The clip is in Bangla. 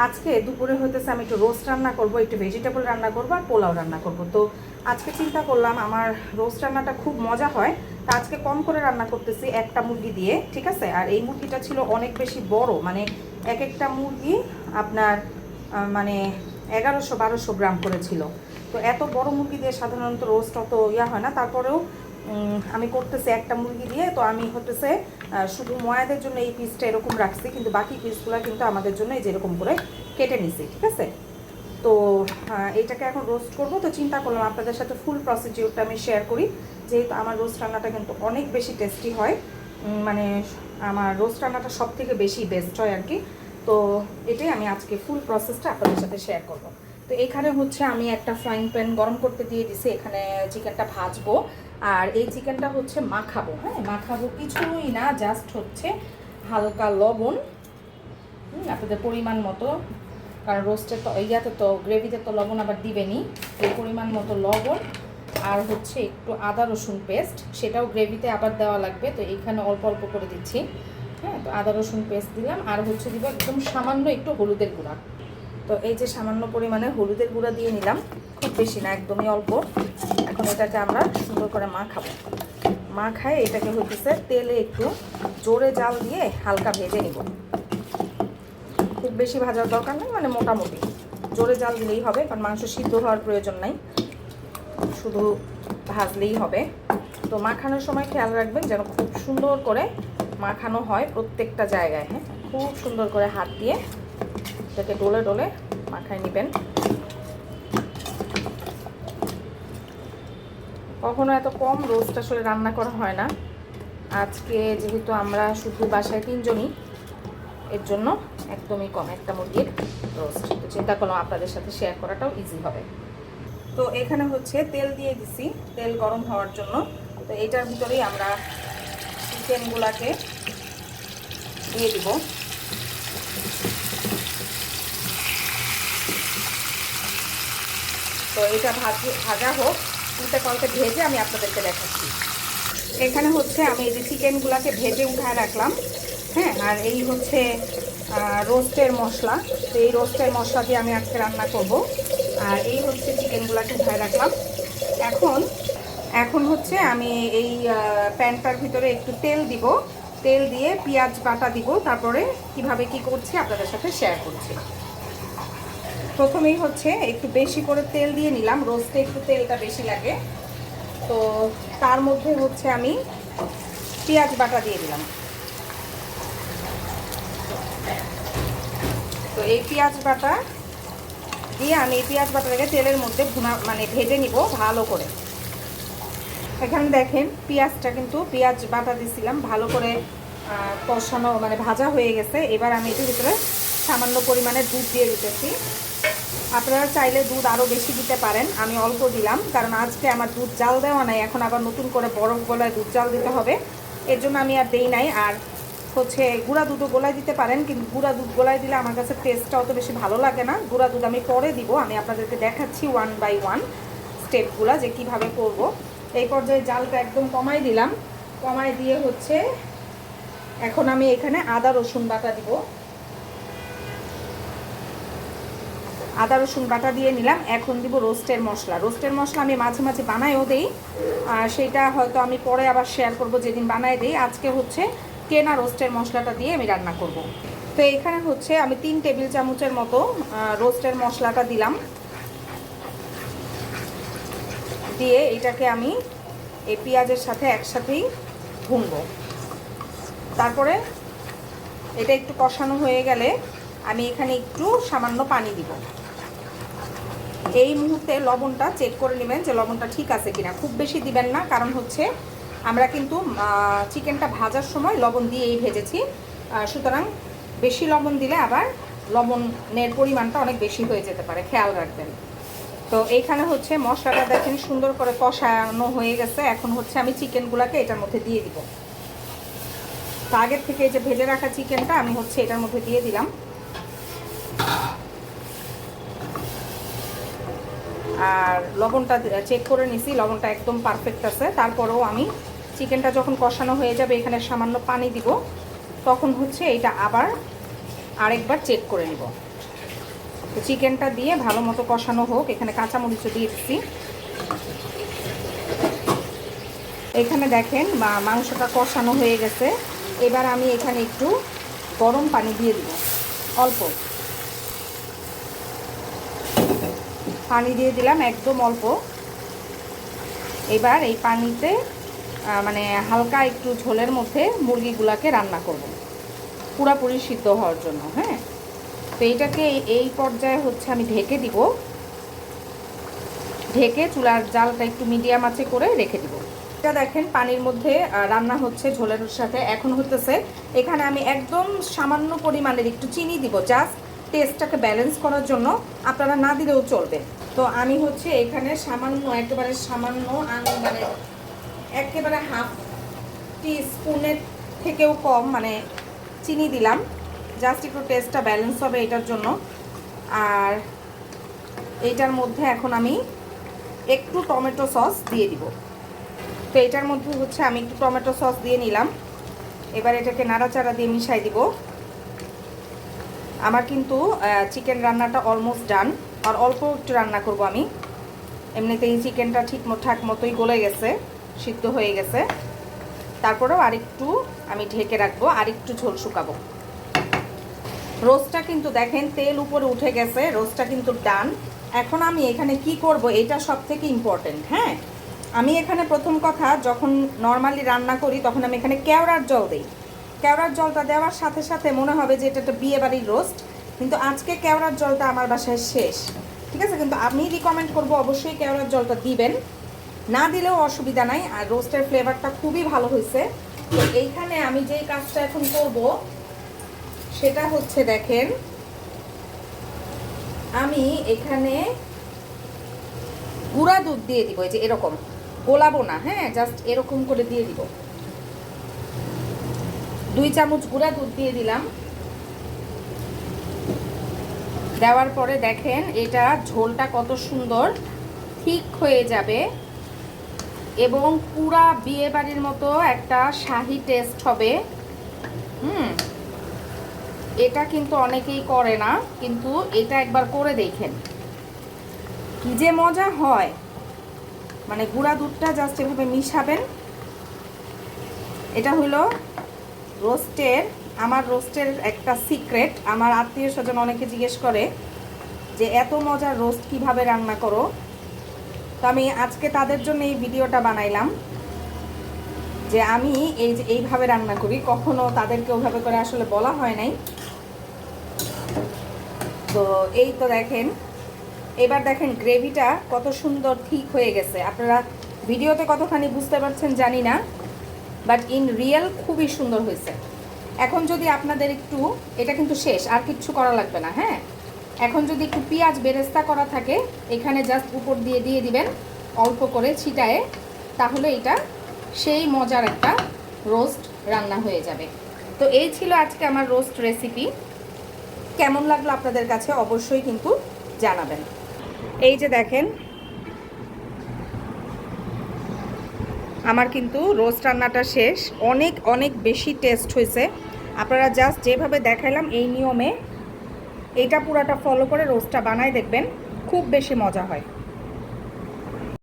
আজকে দুপুরে হইতেছে আমি একটু রোস্ট রান্না করব, একটু ভেজিটেবল রান্না করব আর পোলাও রান্না করব। তো আজকে চিন্তা করলাম আমার রোস্ট রান্নাটা খুব মজা হয়, তা আজকে কম করে রান্না করতেছি একটা মুরগি দিয়ে, ঠিক আছে। আর এই মুরগিটা ছিল অনেক বেশি বড়, মানে এক একটা মুরগি আপনার মানে 1100-1200 গ্রাম করে ছিল। তো এত বড় মুরগি দিয়ে সাধারণত রোস্ট অত ইয়া হয় না, তারপরেও আমি করতেছি একটা মুরগি দিয়ে। তো আমি হতেছে শুধু ময়াদের জন্য এই পিসটা এরকম রাখছি, কিন্তু বাকি পিসগুলো কিন্তু আমাদের জন্য এই যেরকম করে কেটে নিছি, ঠিক আছে। তো এইটাকে এখন রোস্ট করব। তো চিন্তা করলাম আপনাদের সাথে ফুল প্রসিডিউরটা আমি শেয়ার করি, যেহেতু আমার রোস্ট রান্নাটা কিন্তু অনেক বেশি টেস্টি হয়, মানে আমার রোস্ট রান্নাটা সব থেকে বেশি বেস্ট হয় আর কি। তো এটাই আমি আজকে ফুল প্রসেসটা আপনাদের সাথে শেয়ার করব। তো এখানে হচ্ছে আমি একটা ফ্রাইং প্যান গরম করতে দিয়ে দিছি, এখানে চিকেনটা ভাজবো। আর এই চিকেনটা হচ্ছে মাখাবো, হ্যাঁ মাখাবো, কিছুই না, জাস্ট হচ্ছে হালকা লবণ, আপনাদের পরিমাণ মতো, কারণ রোস্টের তো ইয়াতে তো গ্রেভিতে তো লবণ আবার দিবেনি, এই পরিমাণ মতো লবণ। আর হচ্ছে একটু আদা রসুন পেস্ট, সেটাও গ্রেভিতে আবার দেওয়া লাগবে, তো এইখানে অল্প অল্প করে দিচ্ছি। হ্যাঁ, তো আদা রসুন পেস্ট দিলাম, আর হচ্ছে দিব একদম সামান্য একটু হলুদের গুঁড়া। তো এই যে সামান্য পরিমাণে হলুদের গুঁড়া দিয়ে নিলাম, খুব বেশি না, একদমই অল্প। এখন এটাকে আমরা সুন্দর করে মাখাবো। মাখায় এটাকে হইতেছে তেলে একটু জোরে জাল দিয়ে হালকা ভেজে নিব। খুব বেশি ভাজার দরকার নেই, মানে মোটামুটি জোরে জাল দিলেই হবে, কারণ মাংস সিদ্ধ হওয়ার প্রয়োজন নাই, শুধু ভাজলেই হবে। তো মাখানোর সময় খেয়াল রাখবেন যেন খুব সুন্দর করে মাখানো হয় প্রত্যেকটা জায়গায়। হ্যাঁ, খুব সুন্দর করে হাত দিয়ে এটাকে ডলে ডলে মাখায় নেবেন। কখনো এত কম রোস্ট আসলে রান্না করা হয় না, আজকে যেহেতু আমরা শুধু বাসায় 3 জনই, এর জন্য একদমই কম একটা মুরগির রোস্ট। তো চিন্তা করলাম আপনাদের সাথে শেয়ার করাটাও ইজি হবে। তো এখানে হচ্ছে তেল দিয়ে দিছি, তেল গরম হওয়ার জন্য। তো এটার ভিতরেই আমরা চিকেনগুলাকে দিয়ে দিব। তো এটা ভাজা হোক, উল্টে পাল্টে ভেজে আমি আপনাদেরকে দেখাচ্ছি। এখানে হচ্ছে আমি এই যে চিকেনগুলাকে ভেজে উঠায় রাখলাম। হ্যাঁ, আর এই হচ্ছে রোস্টের মশলা। তো এই রোস্টের মশলা দিয়ে আমি আজকে রান্না করব। আর এই হচ্ছে চিকেনগুলাকে উঠায় রাখলাম। এখন হচ্ছে আমি এই প্যানটার ভিতরে একটু তেল দিব, তেল দিয়ে পেঁয়াজ বাটা দিব, তারপরে কিভাবে কি করছি আপনাদের সাথে শেয়ার করছি। প্রথমেই হচ্ছে একটু বেশি করে তেল দিয়ে নিলাম, রোস্টে একটু তেলটা বেশি লাগে। তো তার মধ্যে হচ্ছে আমি পেঁয়াজ বাটা দিয়ে দিলাম। তো এই পেঁয়াজ বাটা দিয়ে আমি এই পেঁয়াজ বাটাটাকে তেলের মধ্যে ভেজে নিব ভালো করে। এখানে দেখেন পেঁয়াজটা কিন্তু পেঁয়াজ বাটা দিয়েছিলাম, ভালো করে কষানো মানে ভাজা হয়ে গেছে। এবার আমি এটার ভিতরে সামান্য পরিমাণে দুধ দিয়ে দিতেছি। আপনারা চাইলে দুধ আরও বেশি দিতে পারেন, আমি অল্প দিলাম, কারণ আজকে আমার দুধ জাল দেওয়া নাই, এখন আবার নতুন করে বরফ গলায় দুধ জাল দিতে হবে, এর জন্য আমি আর দেই নাই। আর হচ্ছে গুঁড়া দুধও গোলায় দিতে পারেন, কিন্তু গুঁড়া দুধ গোলায় দিলে আমার কাছে টেস্টটা অত বেশি ভালো লাগে না। গুঁড়া দুধ আমি পরে দিব, আমি আপনাদেরকে দেখাচ্ছি 1 বাই 1 স্টেপগুলো যে কিভাবে করব। এই পর্যায়ে জালটা একদম কমাই দিলাম, কমাই দিয়ে হচ্ছে এখন আমি এখানে আদা রসুন বাটা দিব। আদা রসুন বাটা দিয়ে নিলাম। এখন দিব রোস্টের মশলা। রোস্টের মশলা আমি মাঝে মাঝে বানাইও দেই, আর সেটা হয়তো আমি পরে আবার শেয়ার করব যেদিন বানাই দেই। আজকে হচ্ছে কেনা রোস্টের মশলাটা দিয়ে আমি রান্না করব। তো এখানে হচ্ছে আমি 3 টেবিল চামচের মতো রোস্টের মশলাটা দিলাম, দিয়ে এটাকে আমি এই পেঁয়াজের সাথে একসাথেই ভুনবো। তারপরে এটা একটু কষানো হয়ে গেলে আমি এখানে একটু সামান্য পানি দিব। এই মুহূর্তে লবণটা চেক করে নেবেন যে লবণটা ঠিক আছে কিনা, খুব বেশি দিবেন না, কারণ হচ্ছে আমরা কিন্তু চিকেনটা ভাজার সময় লবণ দিয়েই ভেজেছি, সুতরাং বেশি লবণ দিলে আবার লবণের পরিমাণটা অনেক বেশি হয়ে যেতে পারে, খেয়াল রাখবেন। তো এইখানে হচ্ছে মশলাটা দেখেন সুন্দর করে কষানো হয়ে গেছে। এখন হচ্ছে আমি চিকেনগুলোকে এটার মধ্যে দিয়ে দিব। তো আগের থেকে যে ভেজে রাখা চিকেনটা আমি হচ্ছে এটার মধ্যে দিয়ে দিলাম। আর লবণটা চেক করে নিছি, লবণটা একদম পারফেক্ট আছে। তারপরেও আমি চিকেনটা যখন কষানো হয়ে যাবে এখানে সামান্য পানি দিব, তখন হচ্ছে এইটা আবার আরেকবার চেক করে নিব। তো চিকেনটা দিয়ে ভালো মতো কষানো হোক। এখানে কাঁচামরিচও দিয়ে দিচ্ছি। এখানে দেখেন মাংসটা কষানো হয়ে গেছে। এবার আমি এখানে একটু গরম পানি দিয়ে দিব, অল্প পানি দিয়ে দিলাম, একদম অল্প। এবার এই পানিতে মানে হালকা একটু ঝোলের মধ্যে মুরগিগুলাকে রান্না করব পুরোপুরি সিদ্ধ হওয়ার জন্য। হ্যাঁ, তো এইটাকে এই পর্যায়ে হচ্ছে আমি ঢেকে দিব, ঢেকে চুলার জালটা একটু মিডিয়াম আঁচে করে রেখে দিব। এটা দেখেন পানির মধ্যে রান্না হচ্ছে ঝোলের সাথে। এখন হতেছে এখানে আমি একদম সামান্য পরিমাণের একটু চিনি দিব, জাস্ট টেস্টটাকে ব্যালেন্স করার জন্য, আপনারা না দিলেও চলবে। তো আমি হচ্ছে এখানে সামান্য, একেবারে সামান্য, মানে একেবারে হাফ টি স্পুনের থেকেও কম মানে চিনি দিলাম, জাস্ট একটু টেস্টটা ব্যালেন্স হবে এটার জন্য। আর এইটার মধ্যে এখন আমি একটু টমেটো সস দিয়ে দিব। তো এটার মধ্যে হচ্ছে আমি একটু টমেটো সস দিয়ে নিলাম। এবার এটাকে নাড়াচাড়া দিয়ে মিশাই দিব। আমার কিন্তু চিকেন রান্নাটা অলমোস্ট ডান, আর অল্প একটু রান্না করব আমি। এমনিতেই চিকেনটা ঠিকঠাক মতোই গলে গেছে, সিদ্ধ হয়ে গেছে। তারপরেও আরেকটু আমি ঢেকে রাখবো, আরেকটু ঝোল শুকাবো। রোস্টটা কিন্তু দেখেন তেল উপরে উঠে গেছে, রোস্টটা কিন্তু ডান। এখন আমি এখানে কি করব, এটা সব থেকে ইম্পর্টেন্ট। হ্যাঁ, আমি এখানে প্রথম কথা, যখন নর্মালি রান্না করি তখন আমি এখানে কেওড়ার জল দিই। কেওড়ার জলটা দেওয়ার সাথে সাথে মনে হবে যে এটা একটা বিয়েবাড়ির রোস্ট, কিন্তু আজকে কেওড়ার জলটা আমার বাসায় শেষ। ঠিক আছে, কিন্তু আমি রিকমেন্ড করব অবশ্যই কেওড়ার জলটা দিবেন, না দিলেও অসুবিধা নাই। আর রোস্টের ফ্লেভারটা খুবই ভালো হয়েছে। তো এইখানে আমি যেই কাজটা এখন করব সেটা হচ্ছে, দেখেন আমি এখানে গুঁড়া দুধ দিয়ে দিব, এই যে এরকম, গোলাবো না। হ্যাঁ, জাস্ট এরকম করে দিয়ে দিব। 2 চামচ গুঁড়া দুধ দিয়ে দিলাম। দেওয়ার পরে দেখেন এটা ঝোলটা কত সুন্দর ঠিক হয়ে যাবে, এবং পুরা বিয়ে বাড়ির মতো একটা শাহী টেস্ট হবে। এটা কিন্তু অনেকেই করে না, কিন্তু এটা একবার করে দেখেন কি যে মজা হয়। মানে গুঁড়া দুধটা জাস্ট এভাবে মিশাবেন। এটা হলো আমার রোস্টের একটা সিক্রেট। আমার আত্মীয় স্বজন অনেকে জিজ্ঞেস করে যে এত মজার রোস্ট কিভাবে রান্না করো। তো আমি আজকে তাদের জন্য এই ভিডিওটা বানাইলাম, যে আমি এইভাবে রান্না করি। কখনো তাদেরকে ওইভাবে করে আসলে বলা হয় নাই। তো এই তো দেখেন, এবার দেখেন গ্রেভিটা কত সুন্দর ঠিক হয়ে গেছে। আপনারা ভিডিওতে কতখানি বুঝতে পারছেন জানি না, বাট ইন রিয়েল খুবই সুন্দর হয়েছে। এখন যদি আপনাদের একটু, এটা কিন্তু শেষ, আর কিচ্ছু করা লাগবে না। হ্যাঁ, এখন যদি একটু পেঁয়াজ বেরেস্তা করা থাকে এখানে জাস্ট উপর দিয়ে দিবেন অল্প করে ছিটায়ে, তাহলে এটা সেই মজার একটা রোস্ট রান্না হয়ে যাবে। তো এই ছিল আজকে আমার রোস্ট রেসিপি। কেমন লাগলো আপনাদের কাছে অবশ্যই কিন্তু জানাবেন। এই যে দেখেন আমার কিন্তু রোস্ট রান্নাটা শেষ। অনেক অনেক বেশি টেস্ট হয়েছে। আপনারা জাস্ট যেভাবে দেখাইলাম এই নিয়মে এটা পুরাটা ফলো করে রোস্টটা বানায় দেখবেন, খুব বেশি মজা হয়।